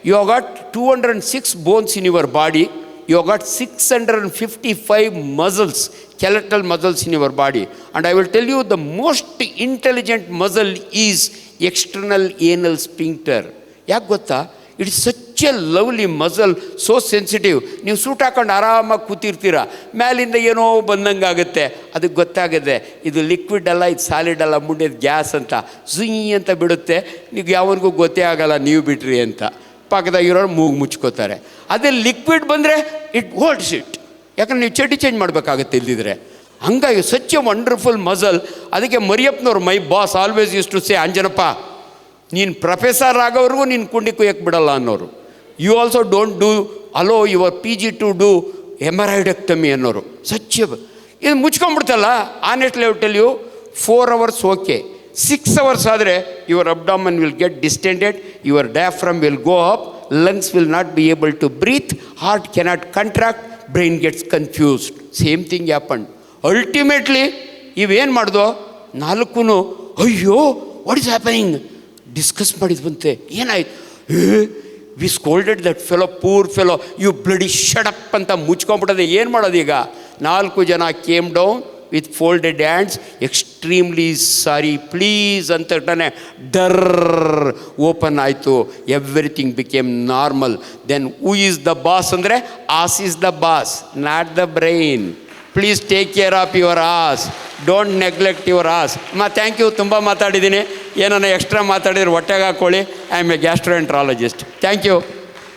You have got 206 bones in your body. You have got 655 muscles, skeletal muscles in your body. And I will tell you, the most intelligent muscle is external anal sphincter. ಯಾಕೆ ಗೊತ್ತಾ? It is such A lovely muscle, so sensitive. ನೀವು suit ಹಾಕೊಂಡು ಆರಾಮಾಗಿ ಕೂತಿರ್ತೀರ, ಮ್ಯಾಲಿಂದ ಏನೋ ಬಂದಂಗೆ ಆಗುತ್ತೆ, ಅದಕ್ಕೆ ಗೊತ್ತಾಗುತ್ತೆ ಇದು ಲಿಕ್ವಿಡ್ ಅಲ್ಲ, ಇದು ಸಾಲಿಡ್ ಅಲ್ಲ, ಮುಂಡೆದು ಗ್ಯಾಸ್ ಅಂತ ಝುಯ್ ಅಂತ ಬಿಡುತ್ತೆ. ನೀವು ಯಾವನಿಗೂ ಗೊತ್ತೇ ಆಗಲ್ಲ ನೀವು ಬಿಟ್ರಿ ಅಂತ. ಪಕ್ಕದಾಗಿರೋರು ಮೂಗು ಮುಚ್ಕೋತಾರೆ. ಅದೇ ಲಿಕ್ವಿಡ್ ಬಂದರೆ ಇಟ್ ಹೋಲ್ಡ್ಸ್ ಇಟ್. ಯಾಕಂದ್ರೆ ನೀವು ಚಡ್ಡಿ ಚೇಂಜ್ ಮಾಡಬೇಕಾಗತ್ತೆ ಇಲ್ದಿದ್ರೆ. ಹಂಗಾಗಿ ಸಚ್ ಎ ವಂಡರ್ಫುಲ್ ಮಸಲ್. ಅದಕ್ಕೆ ಮರಿಯಪ್ಪನವ್ರು, my boss always use to say, Anjanappa ನೀನು ಪ್ರೊಫೆಸರ್ ಆಗೋವ್ರಿಗೂ ನೀನು ಕುಂಡಿ ಕುಯ್ಯಕ್ಕೆ ಬಿಡಲ್ಲ ಅನ್ನೋರು. You also don't do allow your PG to do haemorrhoidectomy ಅನ್ನೋರು. ಸಚ್ ಇದು ಮುಚ್ಕೊಂಡ್ಬಿಡ್ತಲ್ಲ. Honestly I will tell you, 4 hours okay, 6 hours ಆದರೆ your abdomen will get distended, your diaphragm will go up, lungs will not be able to breathe, heart cannot contract, brain gets confused. Same thing happened. Ultimately ಇವೇನು ಮಾಡ್ದೋ 4 ಅಯ್ಯೋ what is happening discuss ಮಾಡಿದ್ವಂತೆ. ಏನಾಯ್ತು? We scolded that fellow, poor fellow, you bloody shut up ಅಂತ ಮುಚ್ಕೊಂಡ್ಬಿಟ್ಟದೆ. ಏನು ಮಾಡೋದು ಈಗ? 4 ಜನ came down with folded hands, extremely sorry please ಅಂತ ಡರ್ ಓಪನ್ ಆಯಿತು. Everything became normal. Then who is the boss ಅಂದರೆ, ass is the boss, not the brain. Please take care of your ass, don't neglect your ass. Thank you. ತುಂಬ ಮಾತಾಡಿದ್ದೀನಿ. ಏನನ್ನ extra ಮಾತಾಡಿದ್ರೆ ಹೊಟ್ಟೆಗೆ ಹಾಕ್ಕೊಳ್ಳಿ. I am a gastroenterologist. Thank you.